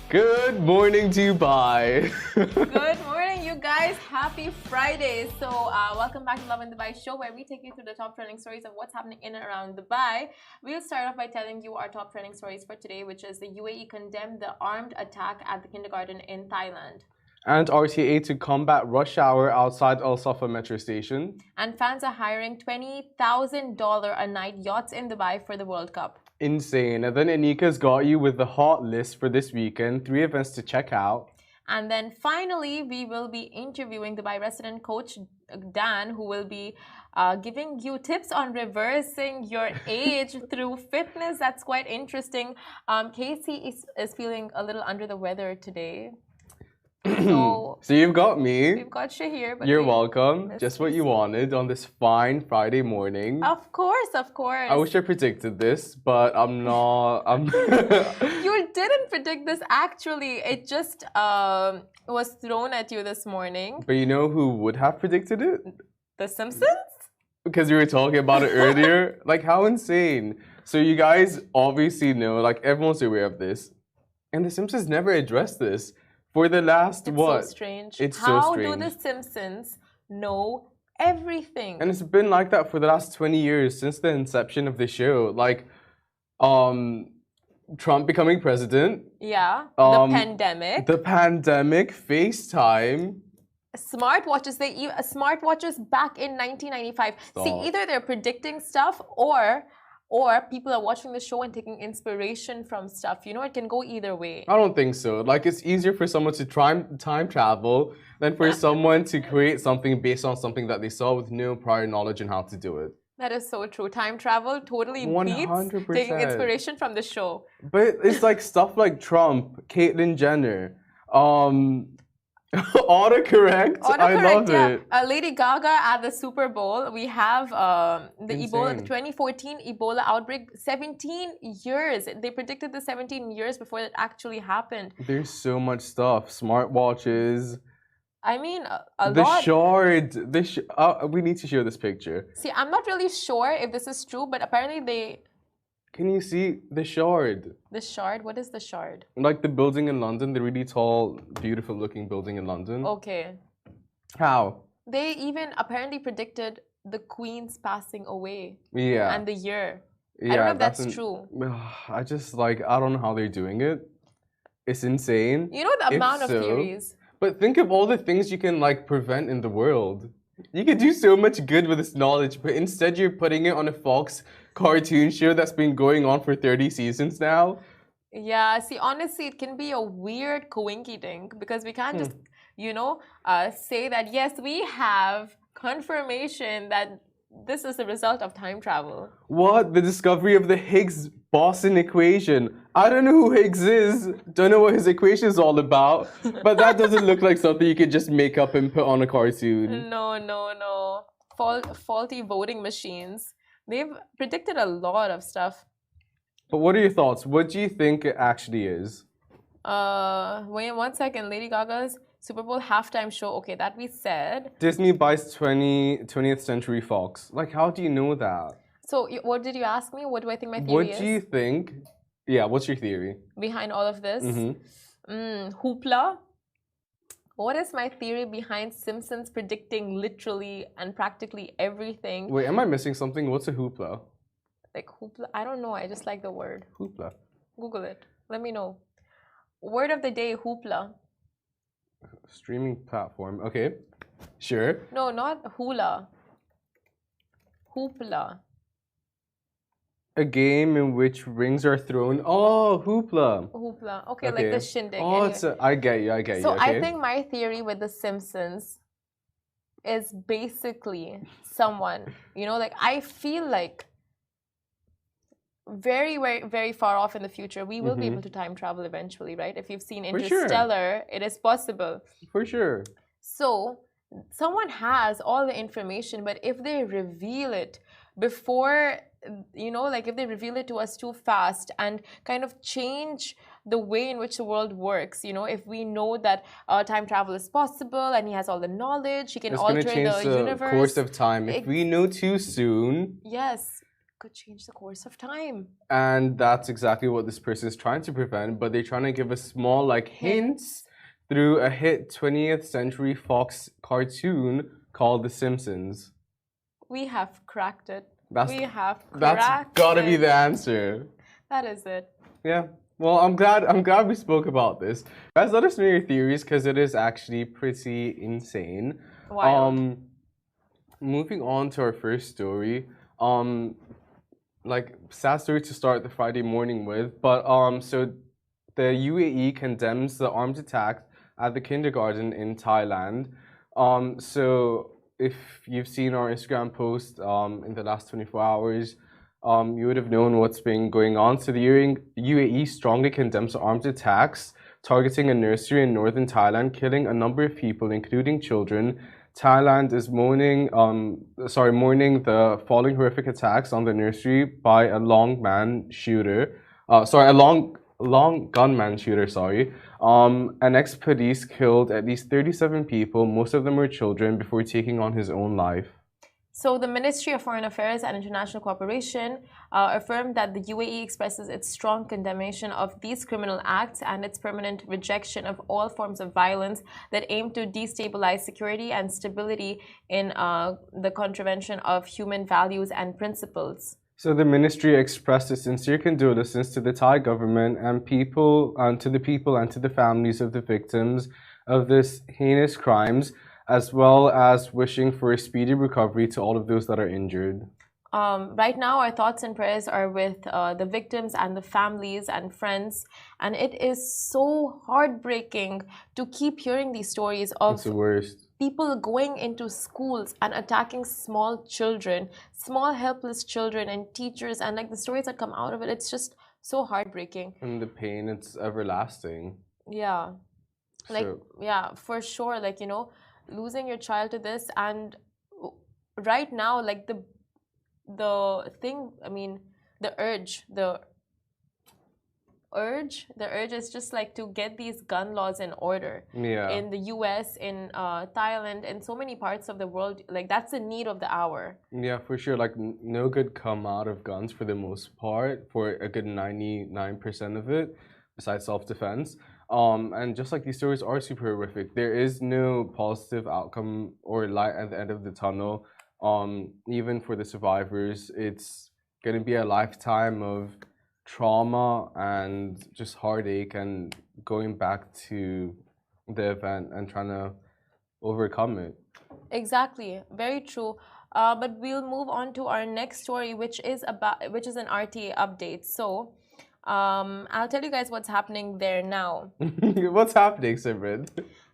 Good morning, Dubai. Good morning, you guys. Happy Friday. So, welcome back to Lovin Dubai show, where we take you through the top trending stories of what's happening in and around Dubai. We'll start off by telling you our top trending stories for today, which is the UAE condemned the armed attack at the kindergarten in Thailand. And RTA to combat rush hour outside Al Safa metro station. And fans are hiring $20,000 a night yachts in Dubai for the World Cup. Insane. And then Anika's got you with the hot list for this weekend. 3 events to check out. And then finally, we will be interviewing Dubai resident coach Dan, who will be giving you tips on reversing your age through fitness. That's quite interesting. Casey is feeling a little under the weather today. So you've got me. We've got Shahir. But you're welcome. Just what you wanted on this fine Friday morning. Of course, of course. I wish I predicted this, but I'm not. You didn't predict this, actually. It just was thrown at you this morning. But you know who would have predicted it? The Simpsons? because we were talking about it earlier. Like, how insane. So you guys obviously know, like everyone's aware of this. And The Simpsons never addressed this. For the last It's so what? strange. It's so How do strange. the Simpsons know everything? And it's been like that for the last 20 years since the inception of the show. Like, Trump becoming president, Yeah, um, the pandemic. the pandemic, FaceTime. Smartwatches, smartwatches back in 1995. See, Stop. either they're predicting stuff or people are watching the show and taking inspiration from stuff. You know, it can go either way. I don't think so. Like, it's easier for someone to time travel than for someone to create something based on something that they saw with no prior knowledge on how to do it. That is so true. Time travel totally beats 100%. taking inspiration from the show. But it's like stuff like Trump, Caitlyn Jenner, autocorrect. I love it. Lady Gaga at the Super Bowl. We have the Ebola, the 2014 Ebola outbreak. 17 years. They predicted the 17 years before it actually happened. There's so much stuff. Smartwatches. I mean, a The lot. shard. We need to show this picture. See, I'm not really sure if this is true, but apparently they. Can you see the shard? The shard? What is the shard? Like the building in London, the really tall, beautiful looking building in London. Okay. How? They even apparently predicted the Queen's passing away. Yeah. And the year. Yeah, I don't know if that's true. I just like, I don't know how they're doing it. It's insane. You know the If amount of so, theories. But think of all the things you can like prevent in the world. You could do so much good with this knowledge, but instead you're putting it on a Fox cartoon show that's been going on for 30 seasons now. Yeah, see, honestly, it can be a weird coinky dink because we can't just, say that, yes, we have confirmation that this is the result of time travel. What? The discovery of the Higgs-Boson equation. I don't know who Higgs is. Don't know what his equation is all about. But that doesn't look like something you could just make up and put on a cartoon. No. Faulty voting machines. They've predicted a lot of stuff. But what are your thoughts? What do you think it actually is? Wait 1 second. Lady Gaga's Super Bowl halftime show. Okay, that we said. Disney buys 20th Century Fox. Like, how do you know that? So, what did you ask me? What do I think my theory is? What do you think? Yeah, what's your theory? Behind all of this? Hoopla. What is my theory behind Simpsons predicting literally and practically everything? Wait, am I missing something? What's a hoopla? Like hoopla? I don't know. I just like the word. Hoopla. Google it. Let me know. Word of the day, hoopla. Streaming platform. Okay. Sure. No, not hula. Hoopla. A game in which rings are thrown. Oh, hoopla. Hoopla. Okay, like the shindig. Oh, anyway. I get you. Okay. So I think my theory with The Simpsons is basically someone, like I feel like very, very, very far off in the future, we will be able to time travel eventually, right? If you've seen Interstellar, it is possible. For sure. So someone has all the information, but if they reveal it before, like if they reveal it to us too fast and kind of change the way in which the world works, if we know that time travel is possible and he has all the knowledge, he can alter the universe. Course of time. If we know too soon. Yes. Could change the course of time. And that's exactly what this person is trying to prevent, but they're trying to give us small hints through a hit 20th Century Fox cartoon called The Simpsons. We have cracked it. That's gotta be the answer. That is it. Yeah. Well, I'm glad we spoke about this. Guys, let us know your theories because it is actually pretty insane. Wild. Moving on to our first story. Sad story to start the Friday morning with, but so the UAE condemns the armed attack at the kindergarten in Thailand. So if you've seen our Instagram post in the last 24 hours, you would have known what's been going on. So the UAE strongly condemns armed attacks targeting a nursery in northern Thailand, killing a number of people, including children. Thailand is mourning the following horrific attacks on the nursery by a long gunman shooter. An ex-police killed at least 37 people, most of them were children, before taking on his own life. So, the Ministry of Foreign Affairs and International Cooperation affirmed that the UAE expresses its strong condemnation of these criminal acts and its permanent rejection of all forms of violence that aim to destabilize security and stability in the contravention of human values and principles. So the ministry expressed its sincere condolences to the Thai government and to the people and to the families of the victims of this heinous crimes, as well as wishing for a speedy recovery to all of those that are injured. Right now, our thoughts and prayers are with the victims and the families and friends. And it is so heartbreaking to keep hearing these stories of It's the worst. people going into schools and attacking small children, small helpless children and teachers. And like the stories that come out of it, it's just so heartbreaking. And the pain, it's everlasting. Yeah. Like, So, yeah, for sure. Like, you know, losing your child to this. And right now, like the thing, I mean, the urge is just like to get these gun laws in order yeah. in the US, in Thailand, in so many parts of the world. Like that's the need of the hour. Yeah, for sure. Like, no good come out of guns for the most part, for a good 99% of it, besides self-defense. And just like these stories are super horrific, there is no positive outcome or light at the end of the tunnel. Even for the survivors, it's going to be a lifetime of trauma and just heartache and going back to the event and trying to overcome it. Exactly, very true. But we'll move on to our next story, which is an RTA update. So, I'll tell you guys what's happening there now. What's happening, Simran?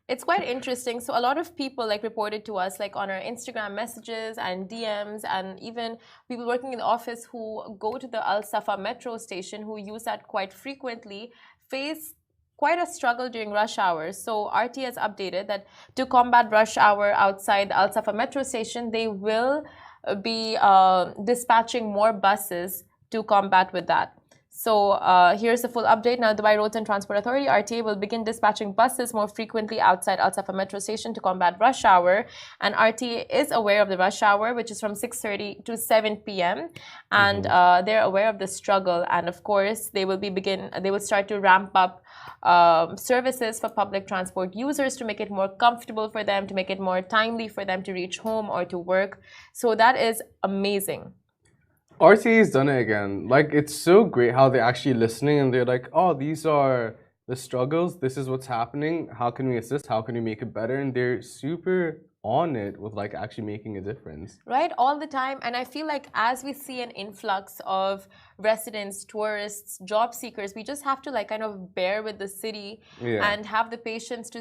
It's quite interesting. So a lot of people like reported to us like on our Instagram messages and DMs, and even people working in the office who go to the Al Safa metro station, who use that quite frequently, face quite a struggle during rush hours. So RT has updated that to combat rush hour outside the Al Safa metro station, they will be dispatching more buses to combat with that. So here's the full update. Now, Dubai Roads and Transport Authority, RTA, will begin dispatching buses more frequently outside Al Safa metro station to combat rush hour. And RTA is aware of the rush hour, which is from 6:30 to 7 p.m. And they're aware of the struggle. And of course, they will start to ramp up services for public transport users to make it more comfortable for them, to make it more timely for them to reach home or to work. So that is amazing. RTA's done it again. Like, it's so great how they're actually listening and they're like, oh, these are the struggles. This is what's happening. How can we assist? How can we make it better? And they're super on it with like actually making a difference. Right, all the time. And I feel like as we see an influx of residents, tourists, job seekers, we just have to like kind of bear with the city and have the patience to,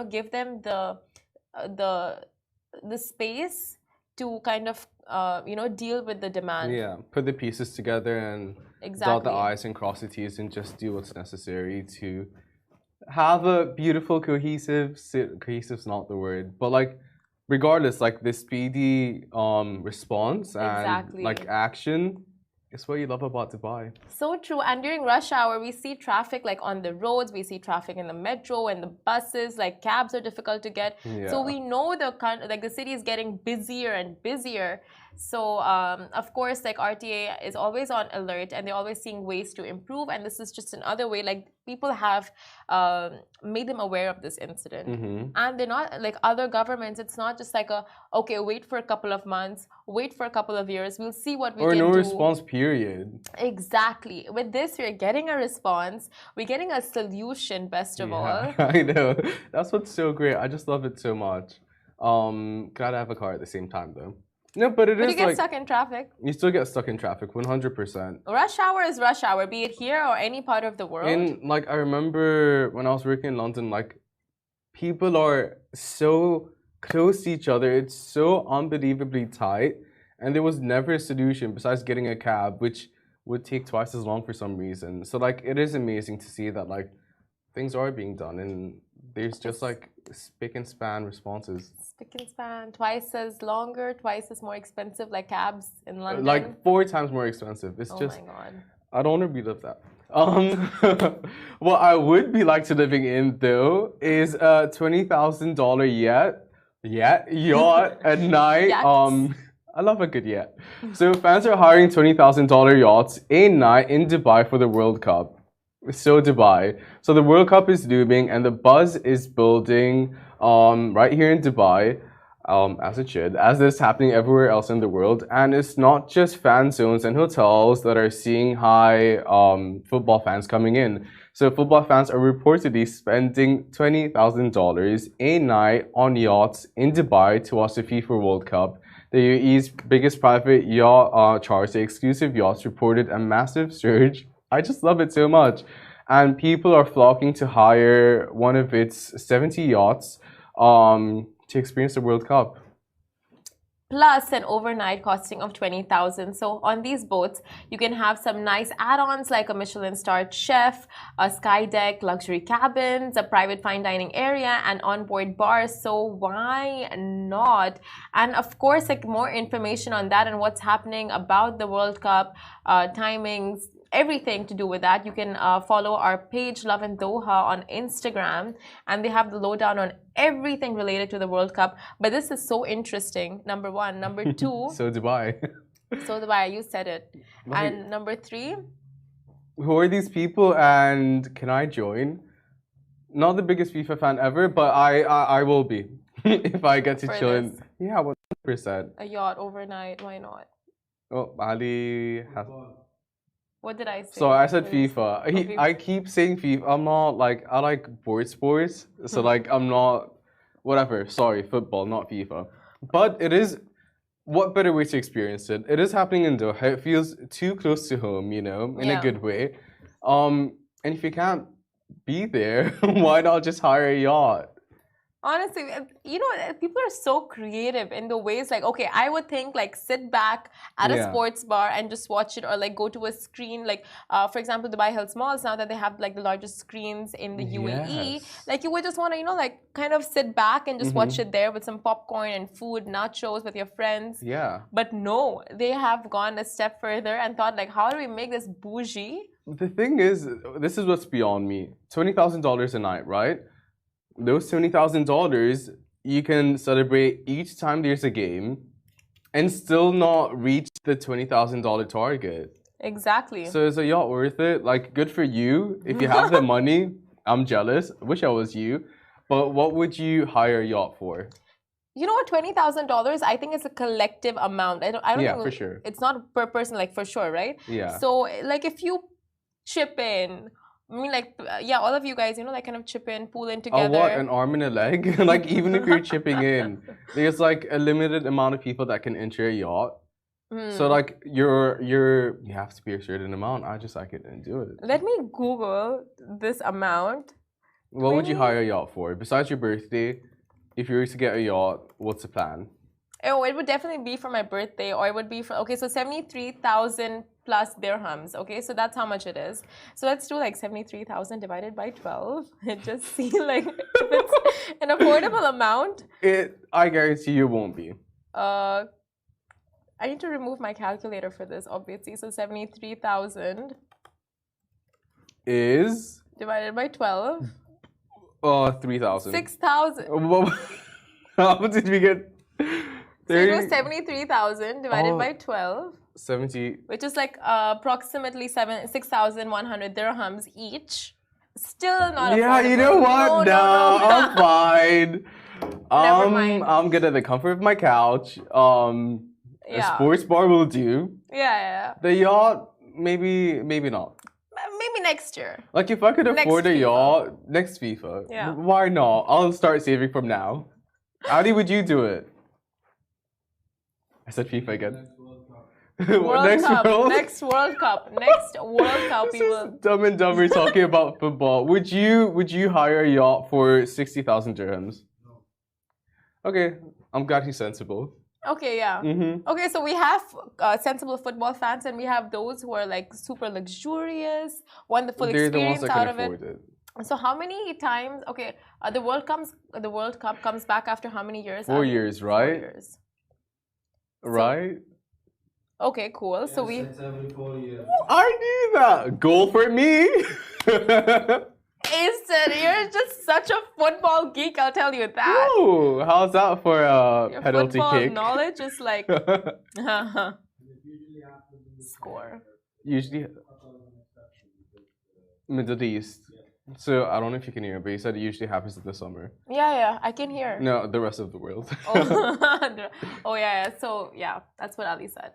give them the space to kind of deal with the demand. Yeah, put the pieces together and dot the I's and cross the T's and just do what's necessary to have a beautiful, cohesive's not the word, but like regardless, like the speedy response and like action is what you love about Dubai. So true. And during rush hour, we see traffic like on the roads, we see traffic in the metro and the buses, like cabs are difficult to get. So we know the city is getting busier and busier. So of course, like RTA is always on alert and they're always seeing ways to improve. And this is just another way, like people have made them aware of this incident. And they're not like other governments. It's not just like okay, wait for a couple of months, wait for a couple of years. We'll see what we can do. Or no response period. Exactly. With this, we're getting a response. We're getting a solution, best of all. I know. That's what's so great. I just love it so much. Gotta have a car at the same time though. No, but it is you get stuck in traffic. You still get stuck in traffic, 100%. Rush hour is rush hour, be it here or any part of the world. And like I remember when I was working in London, like people are so close to each other. It's so unbelievably tight, and there was never a solution besides getting a cab, which would take twice as long for some reason. So like it is amazing to see that like things are being done, and there's just like spick and span responses. Spick and span, twice as longer, twice as more expensive, like cabs in London. Like 4 times more expensive. It's just, my God. I don't want to relive that. What I would be like to living in though is a $20,000 yacht at night. I love a good yet. So fans are hiring $20,000 yachts a night in Dubai for the World Cup. So Dubai. So the World Cup is looming and the buzz is building right here in Dubai. As it should, as this is happening everywhere else in the world. And it's not just fan zones and hotels that are seeing high football fans coming in. So football fans are reportedly spending $20,000 a night on yachts in Dubai to watch the FIFA World Cup. The UAE's biggest private yacht charter, the exclusive yachts, reported a massive surge. I just love it so much. And people are flocking to hire one of its 70 yachts to experience the World Cup. Plus an overnight costing of 20,000. So on these boats, you can have some nice add-ons like a Michelin-starred chef, a sky deck, luxury cabins, a private fine dining area, and onboard bars. So why not? And of course, like more information on that and what's happening about the World Cup, timings, everything to do with that. You can follow our page Lovin Doha on Instagram, and they have the lowdown on everything related to the World Cup. But this is so interesting. Number one. Number two. So Dubai. So Dubai, you said it. Right. And number three. Who are these people and can I join? Not the biggest FIFA fan ever, but I will be if I get to chill in. Yeah, 100%. A yacht overnight. Why not? Oh, Ali has. What did I say? So I said FIFA. I keep saying FIFA. I'm not like, I like board sports. So like, I'm not, whatever. Sorry, football, not FIFA. But it is, what better way to experience it? It is happening in Doha. It feels too close to home, you know, in a good way. And if you can't be there, why not just hire a yacht? Honestly, you know, people are so creative in the ways like, okay, I would think like sit back at a sports bar and just watch it, or like go to a screen. Like, for example, Dubai Hills Malls, now that they have like the largest screens in the UAE, like you would just want to, you know, like kind of sit back and just watch it there with some popcorn and food, nachos with your friends. Yeah. But no, they have gone a step further and thought like, how do we make this bougie? The thing is, this is what's beyond me. $20,000 a night, right? Those $20,000, you can celebrate each time there's a game and still not reach the $20,000 target. Exactly. So is a yacht worth it? Like, good for you. If you have the money, I'm jealous. I wish I was you. But what would you hire a yacht for? You know what? $20,000, I think it's a collective amount. I don't think for sure. It's not per person, like for sure, right? Yeah. So, like, if you chip in, I mean, like, yeah, all of you guys, you know, like kind of chip in, pool in together. Oh, what? An arm and a leg? Like, even if you're chipping in, there's like a limited amount of people that can enter a yacht. So, like, you have to be a certain amount. I couldn't do it. Let me Google this amount. What would you hire a yacht for? Besides your birthday, if you were to get a yacht, what's the plan? Oh, it would definitely be for my birthday, or it would be for, okay, so 73,000 plus dirhams. Okay, so that's how much it is. So let's do like 73,000 divided by 12 and just see like if it's an affordable amount. I guarantee you won't be. I need to remove my calculator for this, obviously. So 73,000 is divided by 12. 3,000. 6,000. How did we get? So it was 73,000 divided by 12. 70. Which is like approximately 6,100 dirhams each. Still not affordable. Yeah, you know what? No, I'm fine. Never mind. I'm good at the comfort of my couch. A sports bar will do. Yeah. The yacht, maybe not. Maybe next year. Like if I could afford a yacht, next FIFA. Yeah. Why not? I'll start saving from now. Ali, would you do it? I said FIFA again. Next World Cup, people. Dumb and Dumber talking about football. Would you hire a yacht for 60,000 dirhams? No. Okay, I'm glad he's sensible. Okay, yeah. Okay, so we have sensible football fans, and we have those who are like super luxurious, want the full experience out of it. So how many times? Okay, the World Cup comes back after how many years? 4 years, right? 4 years. Right. Okay, cool. So it's every 4 years. I knew that. Goal for me. Asen, you're just such a football geek, I'll tell you that. Ooh, how's that for a Your penalty football kick? knowledge is like score. Usually Middle East. So I don't know if you can hear, but he said it usually happens in the summer. Yeah, I can hear. No, the rest of the world. Oh yeah. So yeah, that's what Ali said.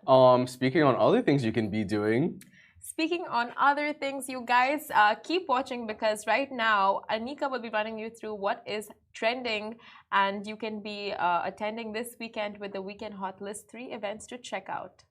Speaking on other things you can be doing. Speaking on other things, you guys keep watching because right now Anika will be running you through what is trending, and you can be attending this weekend with the Weekend Hot List 3 events to check out.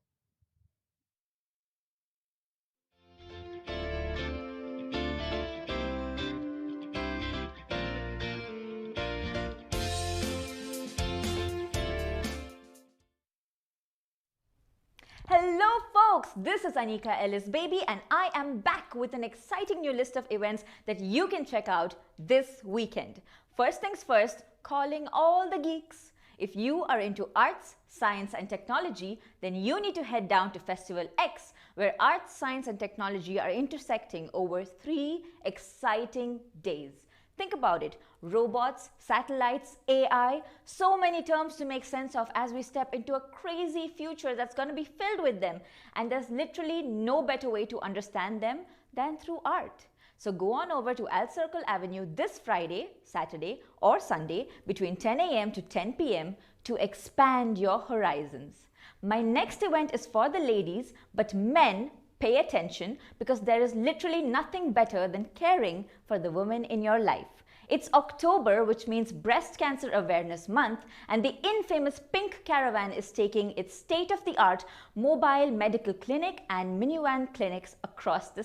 Hello folks, this is Anika Ellis Baby and I am back with an exciting new list of events that you can check out this weekend. First things first, calling all the geeks. If you are into arts, science and technology, then you need to head down to Festival X, where arts, science and technology are intersecting over 3 exciting days. Think about it, robots, satellites, AI, so many terms to make sense of as we step into a crazy future that's going to be filled with them. And there's literally no better way to understand them than through art. So go on over to Al Circle Avenue this Friday, Saturday or Sunday between 10 a.m. to 10 p.m. to expand your horizons. My next event is for the ladies, but men, pay attention because there is literally nothing better than caring for the women in your life. It's October, which means Breast Cancer Awareness Month, and the infamous Pink Caravan is taking its state-of-the-art mobile medical clinic and minivan clinics across the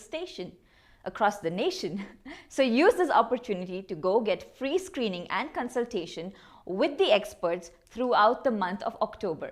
nation. So use this opportunity to go get free screening and consultation with the experts throughout the month of October.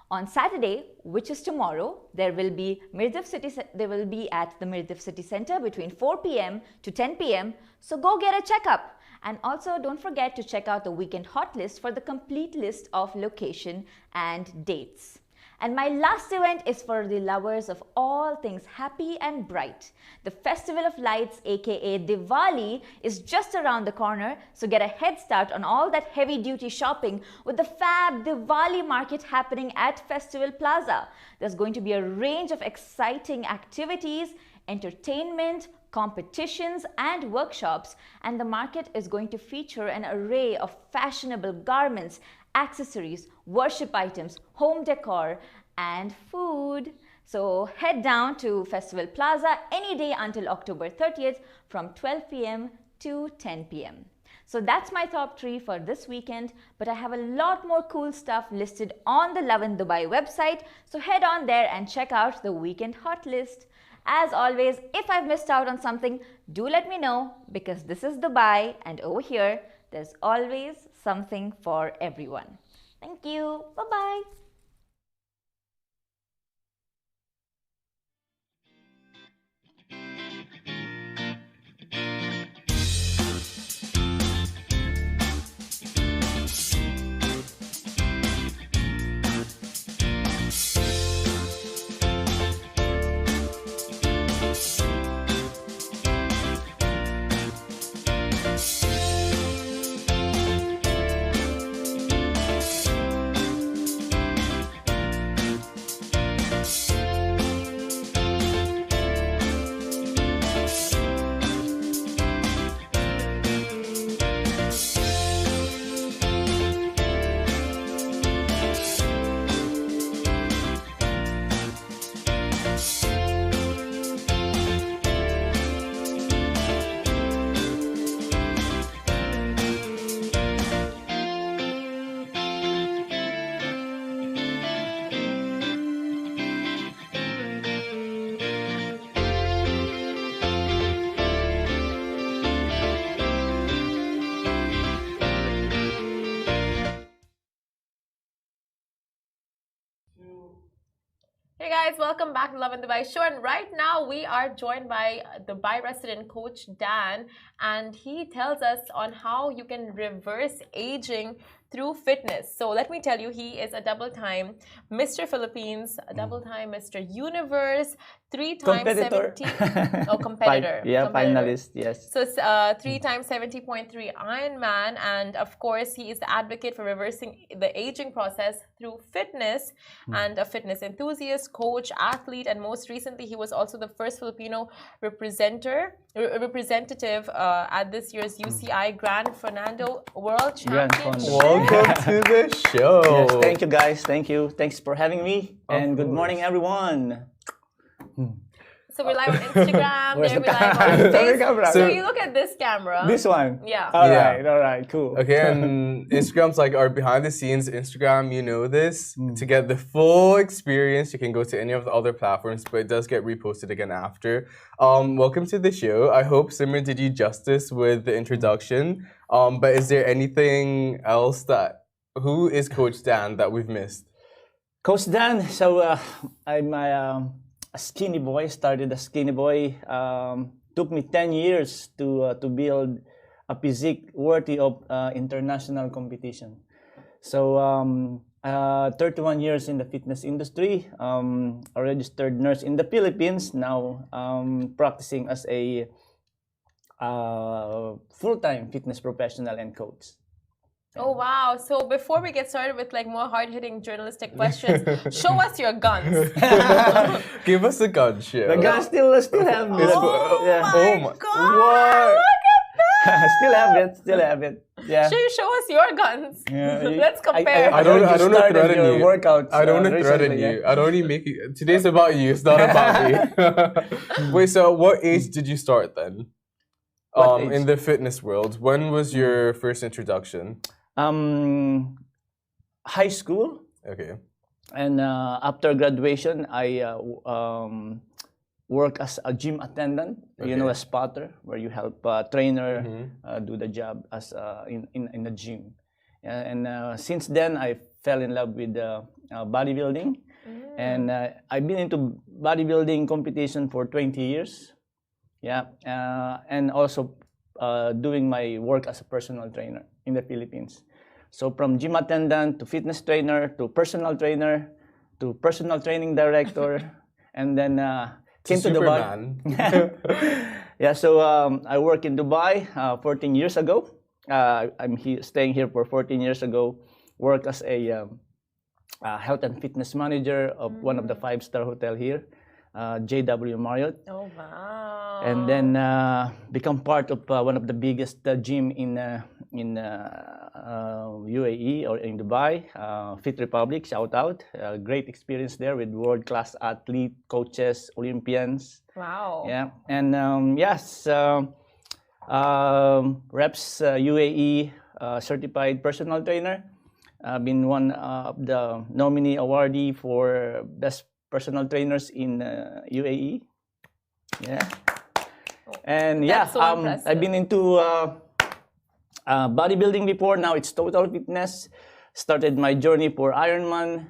On Saturday, which is tomorrow, they will be at the Mirdif City Center between 4 p.m. to 10 p.m. So go get a checkup. And also don't forget to check out the Weekend Hot List for the complete list of location and dates. And my last event is for the lovers of all things happy and bright. The Festival of Lights, aka Diwali, is just around the corner, so get a head start on all that heavy-duty shopping with the fab Diwali market happening at Festival Plaza. There's going to be a range of exciting activities, entertainment, competitions and workshops, and the market is going to feature an array of fashionable garments, accessories, worship items, home decor, and food. So head down to Festival Plaza any day until October 30th from 12 p.m. to 10 p.m. So that's my top 3 for this weekend, but I have a lot more cool stuff listed on the Lovin Dubai website, so head on there and check out the Weekend Hot List. As always, if I've missed out on something, do let me know, because this is Dubai and over here, there's always something for everyone. Thank you. Bye-bye. Hey guys, welcome back to Lovin Dubai show, and right now we are joined by Dubai resident coach Dan, and he tells us on how you can reverse aging through fitness. So let me tell you, he is a double-time Mr. Philippines, a double-time Mr. Universe, 3 times Competitor. 70. Oh, competitor. Yeah, Competitor. finalist, yes. So it's 3 times 70.3 Ironman, and of course he is the advocate for reversing the aging process through fitness, and a fitness enthusiast, coach, athlete, and most recently he was also the first Filipino representative at this year's UCI Grand Fernando World Grand Championship. Fondo. Welcome to the show. Yes, thank you guys. Thank you. Thanks for having me. Of And good morning, course. everyone. So we're live on Instagram, Where's there the we're live on camera? Where's the Facebook. camera? So So- you look at this camera. This one. Yeah. All Yeah. right, cool. Okay, and Instagram's like our behind the scenes Instagram, you know this. To get the full experience, you can go to any of the other platforms, but it does get reposted again after. Welcome to the show. I hope Simran did you justice with the introduction. But is there anything else who is Coach Dan that we've missed? Coach Dan. So I'm a skinny boy. Started as skinny boy. Took me 10 years to build a physique worthy of international competition. So 31 years in the fitness industry. A registered nurse in the Philippines. Now practicing as a full-time fitness professional and coach. Oh wow! So before we get started with like more hard-hitting journalistic questions, show us your guns. Give us a gun show. The guys still have it. Oh Yeah. my my- God! What? Still have it. Yeah. Show us your guns. Yeah, Let's compare. I don't heard you want to started threaten your you. workouts, I don't want to threaten recently, you. I don't want to make you. Today's about you. It's not about me. Wait, so what age did you start then? What age? In the fitness world. When was your first introduction? High school, Okay. and after graduation, I work as a gym attendant. You know, Okay. a spotter, where you help a trainer Mm-hmm. do the job as in the gym. And since then, I fell in love with bodybuilding, and I've been into bodybuilding competition for 20 years. Yeah, and also doing my work as a personal trainer in the Philippines. So from gym attendant to fitness trainer to personal trainer to personal training director, and then came to Dubai. Superman. Yeah, so I work in Dubai 14 years ago. I'm staying here for 14 years ago. Work as a health and fitness manager of one of the 5-star hotel here, JW Marriott. Oh wow! And then become part of one of the biggest gym in UAE or in Dubai, Fit Republic. Shout out! Great experience there with world-class athlete, coaches, Olympians. Wow! Yeah, and yes, reps UAE certified personal trainer. Been one of the nominee awardee for best personal trainers in UAE. Yeah. And That's so impressive. I've been into bodybuilding before. Now it's total fitness. Started my journey for Ironman.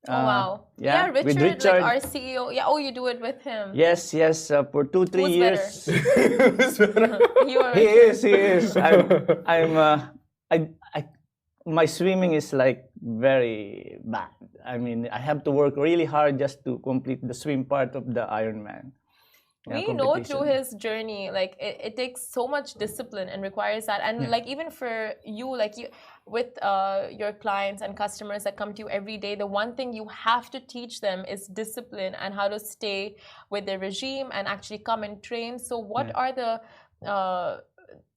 Oh wow! yeah, Richard, with Richard. like our CEO. Yeah. Oh, you do it with him. Yes, for 2-3 Who's years. You are. He is. My swimming is like very bad. I mean, I have to work really hard just to complete the swim part of the Ironman. We know through his journey, like it takes so much discipline and requires that. And like even for you, like you with your clients and customers that come to you every day, the one thing you have to teach them is discipline and how to stay with their regime and actually come and train. So what are the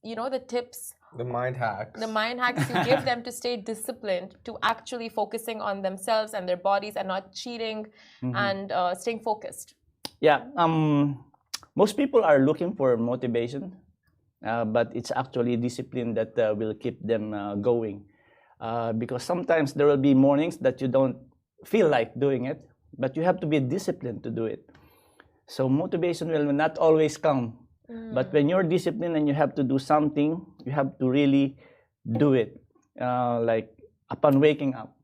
the tips, The mind hacks. the mind hacks you give them to stay disciplined, to actually focusing on themselves and their bodies and not cheating and staying focused? Yeah. Most people are looking for motivation, but it's actually discipline that will keep them going. Because sometimes there will be mornings that you don't feel like doing it, but you have to be disciplined to do it. So motivation will not always come. But when you're disciplined and you have to do something, you have to really do it. Like upon waking up,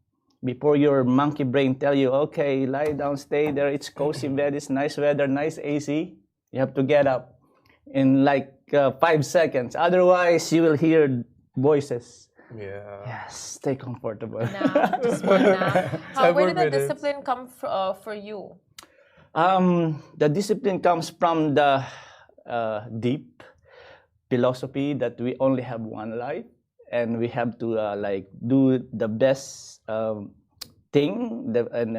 before your monkey brain tell you, okay, lie down, stay there, it's cozy bed, it's nice weather, nice AC, you have to get up in like 5 seconds. Otherwise, you will hear voices. Yeah. Yes, stay comfortable. Nah, just one nah. Where did the 10 more minutes. discipline come for you? The discipline comes from the deep philosophy that we only have one life, and we have to like do the best thing and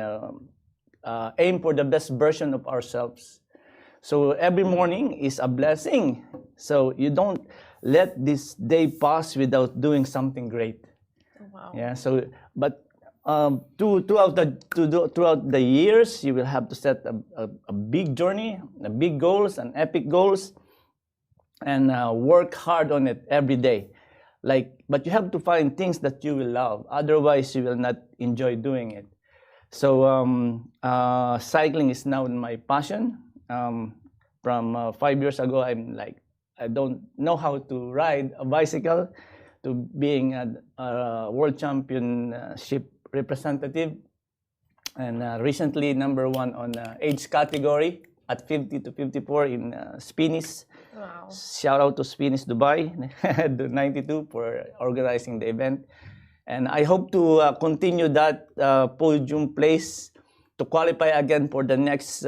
aim for the best version of ourselves. So every morning is a blessing. So you don't let this day pass without doing something great. Wow. Yeah. So, but throughout the years, you will have to set a big journey, a big goals, and epic goals, and work hard on it every day. But you have to find things that you will love. Otherwise, you will not enjoy doing it. So cycling is now my passion. From 5 years ago, I don't know how to ride a bicycle, to being a world championship representative, and recently #1 on age category at 50 to 54 in Spinnis. Wow. Shout out to Lovin Dubai, the 92 for organizing the event. And I hope to continue that podium place to qualify again for the next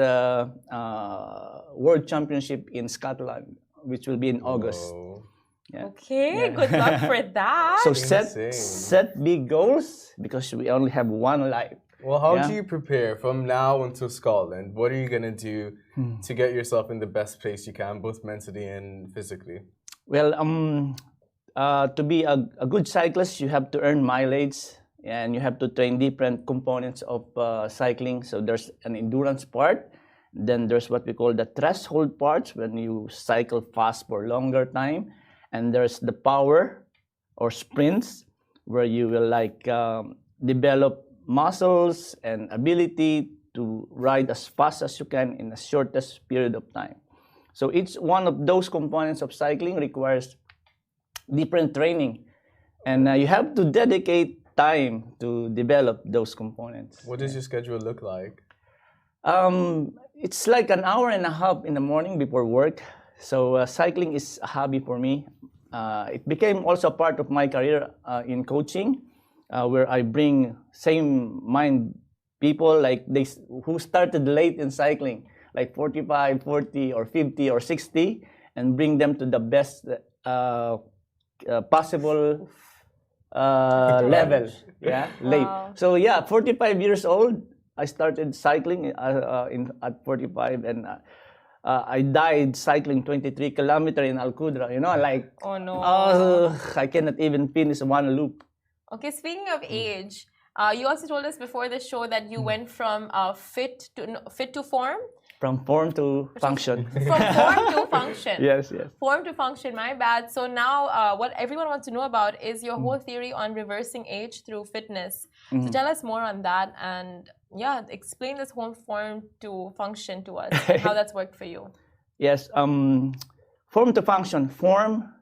World Championship in Scotland, which will be in August. Whoa. Yeah. Okay, Yeah. good luck for that. So Insane. set big goals, because we only have one life. Well, how Yeah. do you prepare from now until Scotland? What are you gonna do to get yourself in the best place you can, both mentally and physically? Well, to be a good cyclist, you have to earn mileage, and you have to train different components of cycling. So there's an endurance part, then there's what we call the threshold parts, when you cycle fast for longer time, and there's the power or sprints, where you will develop muscles and ability to ride as fast as you can in the shortest period of time. So each one of those components of cycling requires different training, and you have to dedicate time to develop those components. What does your schedule look like? It's like an hour and a half in the morning before work. So cycling is a hobby for me. It became also part of my career in coaching, where I bring same mind people who started late in cycling, like 45, 40, or 50, or 60, and bring them to the best possible level. Yeah, late. Wow. So yeah, 45 years old, I started cycling at 45, and I died cycling 23 kilometers in Al Qudra. Oh no. I cannot even finish one loop. Okay, speaking of age, you also told us before the show that you went from fit to form. From form to function. From form to function. Yes. Form to function, my bad. So now what everyone wants to know about is your whole theory on reversing age through fitness. So tell us more on that, and explain this whole form to function to us, and how that's worked for you. Yes, form to function. Form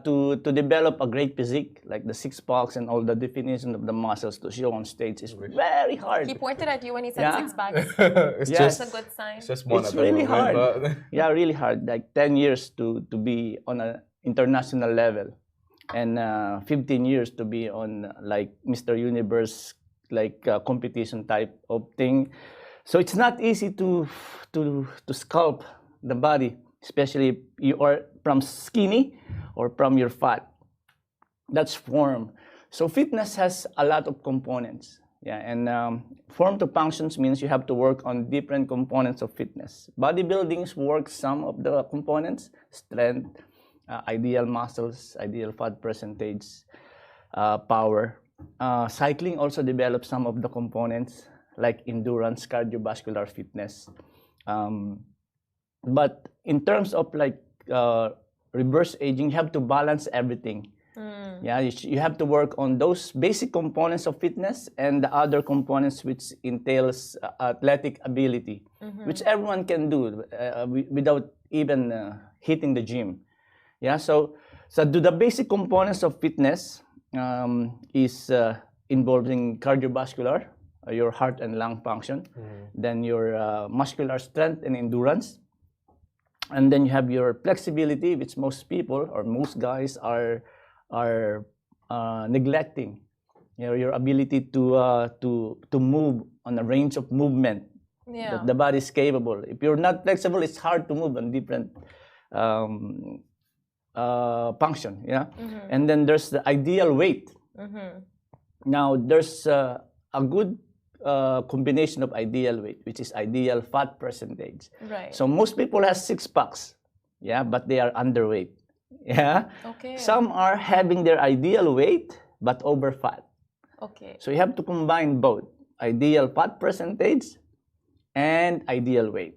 to develop a great physique, like the six packs and all the definition of the muscles to show on stage is very hard. He pointed at you when he said Yeah. 6 packs. It's Yes. That's a good sign. It's just one It's at the really moment, hard. but Yeah, really hard. Like 10 years to be on an international level, and 15 years to be on like Mr. Universe, competition type of thing. So it's not easy to sculpt the body, especially if you are from skinny or from your fat. That's form. So fitness has a lot of components. Yeah, and form to functions means you have to work on different components of fitness. Bodybuilding works some of the components: strength, ideal muscles, ideal fat percentage, power. Cycling also develops some of the components like endurance, cardiovascular fitness. But in terms of reverse aging, you have to balance everything. Yeah, you have to work on those basic components of fitness and the other components which entails athletic ability, which everyone can do without even hitting the gym. Yeah, so the basic components of fitness is involving cardiovascular, your heart and lung function, then your muscular strength and endurance, and then you have your flexibility, which most people or most guys are neglecting. Your ability to move on a range of movement. Yeah. that the body is capable. If you're not flexible, it's hard to move on different function. Yeah, and then there's the ideal weight. Now there's a good combination of ideal weight, which is ideal fat percentage. Right. So most people have 6 packs, yeah, but they are underweight. Yeah. Okay. Some are having their ideal weight but over fat. Okay. So you have to combine both ideal fat percentage and ideal weight.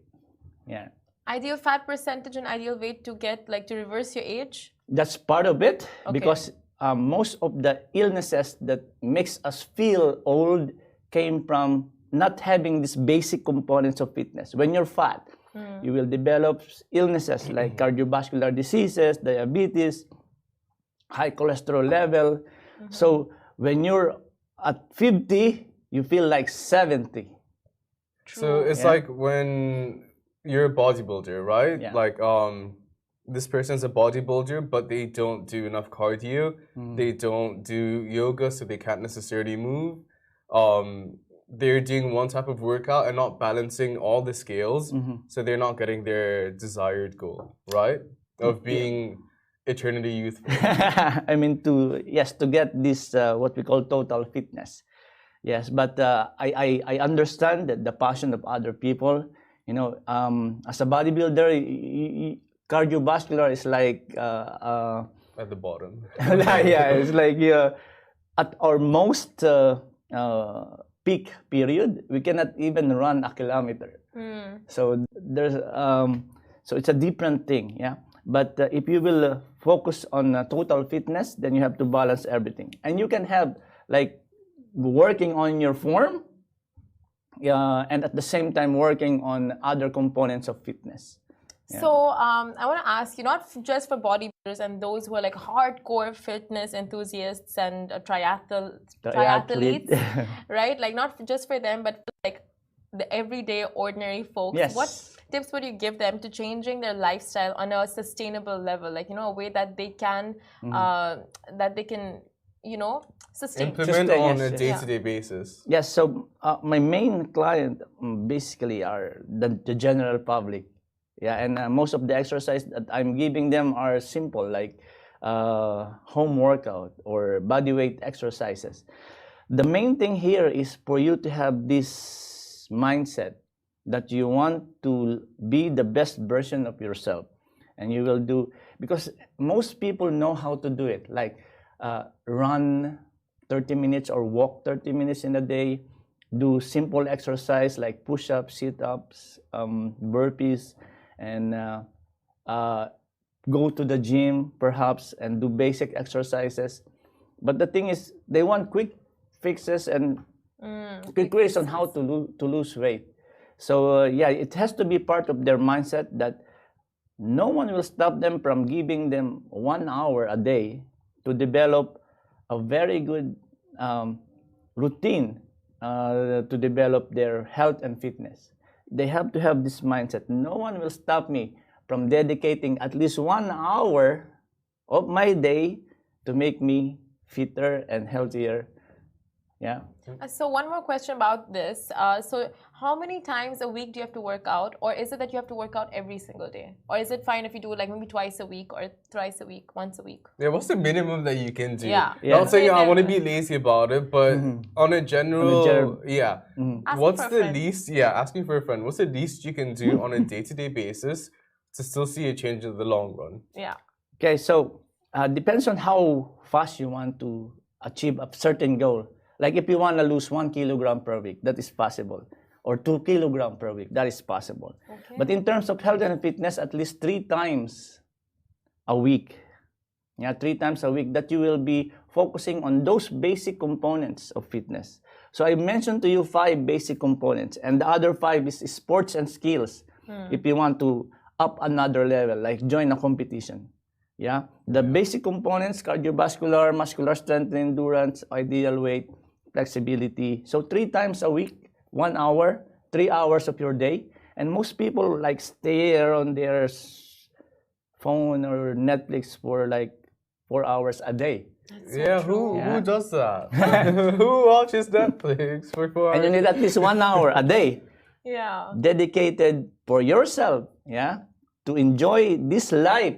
Yeah. Ideal fat percentage and ideal weight to get like to reverse your age? That's part of it, Okay. because most of the illnesses that makes us feel old came from not having these basic components of fitness. When you're fat, you will develop illnesses like cardiovascular diseases, diabetes, high cholesterol level. So when you're at 50, you feel like 70. So it's Yeah. like when you're a bodybuilder, right? Yeah. Like this person's a bodybuilder, but they don't do enough cardio. They don't do yoga, so they can't necessarily move. They're doing one type of workout and not balancing all the scales, so they're not getting their desired goal, right? Of being eternally youthful. I mean, to get this what we call total fitness. Yes, but I understand that the passion of other people. You know, as a bodybuilder, cardiovascular is like At the bottom. yeah, it's like at our most peak period, we cannot even run a kilometer. So there's so it's a different thing, yeah. But if you will focus on total fitness, then you have to balance everything, and you can have like working on your form, and at the same time working on other components of fitness. Yeah. So I want to ask you, not just for bodybuilders and those who are like hardcore fitness enthusiasts and triathletes, right? Like not just for them, but for like the everyday ordinary folks. Yes. What tips would you give them to changing their lifestyle on a sustainable level? Like, you know, a way that they can, you know, sustain. Implement Sustain, on yes, a yes. day-to-day basis. Yes, so my main client basically are the general public. Yeah, and most of the exercise that I'm giving them are simple, like home workout or body weight exercises. The main thing here is for you to have this mindset that you want to be the best version of yourself. And you will do, because most people know how to do it, like run 30 minutes or walk 30 minutes in a day, do simple exercise like push-ups, sit-ups, burpees, and go to the gym perhaps and do basic exercises. But the thing is, they want quick fixes and quick ways on how to lose weight. So yeah, it has to be part of their mindset that no one will stop them from giving them 1 hour a day to develop a very good routine to develop their health and fitness. They have to have this mindset. No one will stop me from dedicating at least 1 hour of my day to make me fitter and healthier. Yeah. So one more question about this. So how many times a week do you have to work out? Or is it that you have to work out every single day? Or is it fine if you do like maybe twice a week or thrice a week, once a week? Yeah, what's the minimum that you can do? Yeah. Not saying I want to be lazy about it, but on a general, yeah. Asking What's for a the friend. least, yeah, asking for a friend, what's the least you can do on a day-to-day basis to still see a change in the long run? Yeah. Okay, so depends on how fast you want to achieve a certain goal. Like if you want to lose 1 kilogram per week, that is possible. Or 2 kilograms per week, that is possible. Okay. But in terms of health and fitness, at least 3 times a week. Yeah, 3 times a week that you will be focusing on those basic components of fitness. So I mentioned to you 5 basic components, and the other 5 is sports and skills. If you want to up another level, like join a competition. Yeah, the basic components: cardiovascular, muscular strength and endurance, ideal weight, flexibility. So 3 times a week, 1 hour, 3 hours of your day. And most people like stay on their phone or Netflix for like 4 hours a day. Yeah, who does that? Who watches Netflix for 4 hours? And you need at least 1 hour a day. Yeah. dedicated for yourself, yeah, to enjoy this life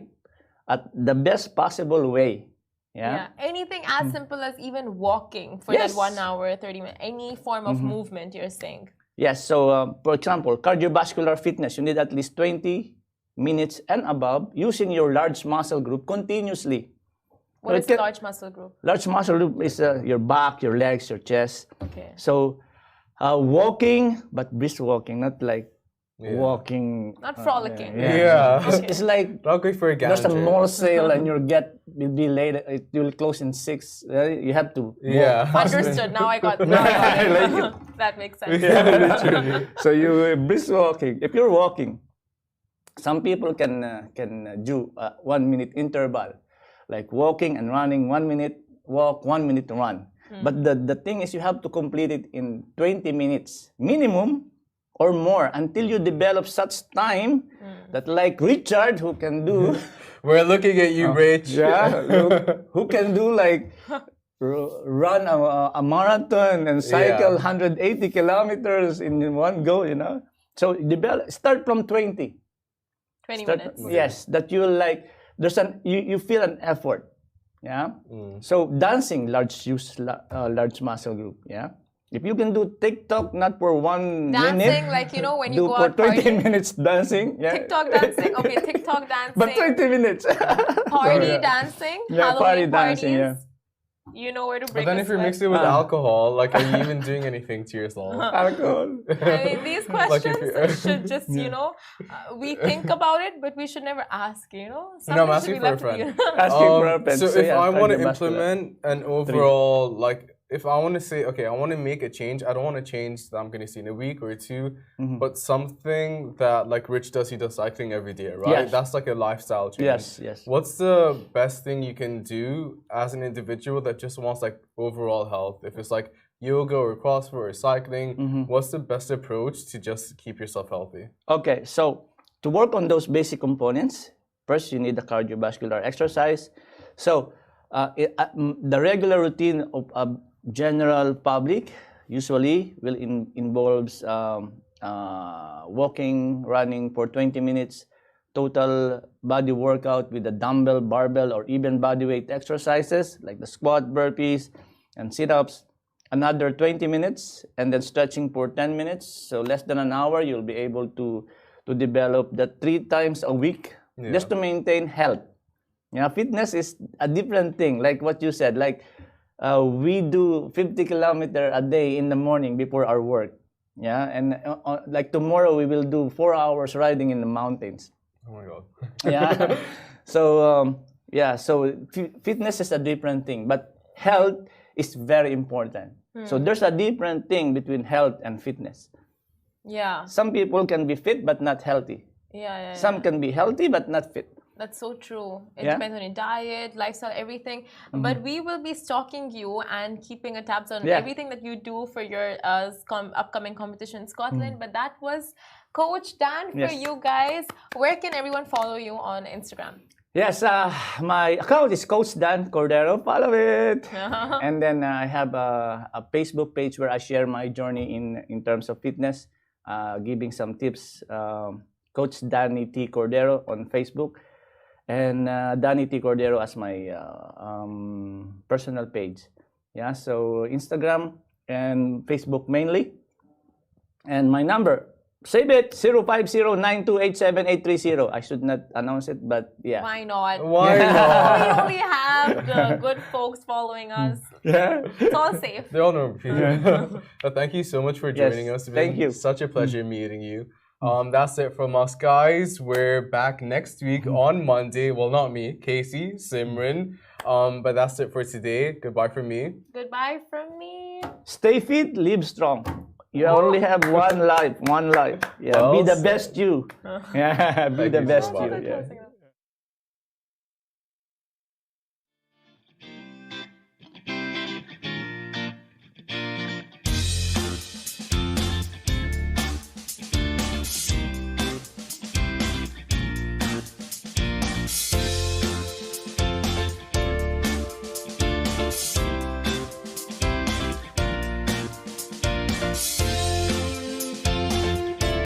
at the best possible way. Yeah. Anything as simple as even walking for Yes. that 1 hour, 30 minutes, any form of movement you're saying. Yes. So, for example, cardiovascular fitness, you need at least 20 minutes and above using your large muscle group continuously. What is large muscle group? Large muscle group is your back, your legs, your chest. Okay. So, walking, but brisk walking, not like walking. Not frolicking. It's like Not good for a there's a gander. mall sale and your get will be late. It will close in 6. You have to. Yeah. Understood. Now I got it. That makes sense. Literally. So you brisk walking. If you're walking, some people can do 1 minute interval, like walking and running. 1 minute walk, 1 minute run. But the thing is, you have to complete it in 20 minutes minimum or more until you develop such time that, like Richard, who can do. We're looking at you, Rich. Who can do like run a marathon and cycle 180 kilometers in one go, you know. So start from 20. 20 minutes. Yes, that you like. You feel an effort. Yeah. So dancing, large muscle group. Yeah. If you can do TikTok not for 1 minute, Dancing, like, you know, when you do go for out 20 partying. minutes dancing. Yeah. TikTok dancing. Okay, TikTok dancing. But 20 minutes. Party dancing. Yeah, Halloween party parties. dancing, yeah. You know where to But bring then a if you're sweat. mixing it with alcohol, like, are you even doing anything to yourself? Alcohol. I mean, these Like if questions should just, you know, we think about it, but we should never ask, you know? No, I'm Something should asking be for a left to friend. you. Asking for a friend. So if yeah, I want to cardiovascular. implement an overall, like, if I want to say, okay, I want to make a change, I don't want to change that I'm going to see in a week or two, but something that, like Rich does, he does cycling every day, right? Yes. That's like a lifestyle change. Yes. What's the best thing you can do as an individual that just wants like overall health? If it's like yoga or CrossFit or cycling, what's the best approach to just keep yourself healthy? Okay, so to work on those basic components, first you need the cardiovascular exercise. So the regular routine of a general public usually will involves walking, running for 20 minutes, total body workout with the dumbbell, barbell, or even body weight exercises like the squat, burpees, and sit-ups. Another 20 minutes, and then stretching for 10 minutes. So less than an hour, you'll be able to develop that 3 times a week just to maintain health. Yeah, fitness is a different thing. Like what you said, like we do 50 kilometers a day in the morning before our work. Yeah, and like tomorrow we will do 4 hours riding in the mountains. Oh my God. Yeah. So fitness is a different thing, but health is very important. So there's a different thing between health and fitness. Yeah. Some people can be fit but not healthy. Yeah. Some can be healthy but not fit. That's so true. It Yeah. depends on your diet, lifestyle, everything. But we will be stalking you and keeping a tabs on Yeah. everything that you do for your upcoming competition in Scotland. But that was Coach Dan for Yes. you guys. Where can everyone follow you on Instagram? Yes, my account is Coach Dan Cordero. Follow it. And then I have a Facebook page where I share my journey in terms of fitness, giving some tips. Coach Danny T. Cordero on Facebook. And Danny T. Cordero as my personal page. Yeah, so Instagram and Facebook mainly. And my number, save it, 050-9287-830. I should not announce it, but yeah. Why not? Why not? We only have the good folks following us. Yeah. It's all safe. They all know. But thank you so much for joining us. It's thank been you. Such a pleasure meeting you. That's it from us, guys. We're back next week on Monday. Well, not me, Casey, Simran. But that's it for today. Goodbye from me. Goodbye from me. Stay fit, live strong. You only have one life. Yeah, Well be the said. best you. Yeah, be Thank the you so best much. you. Yeah.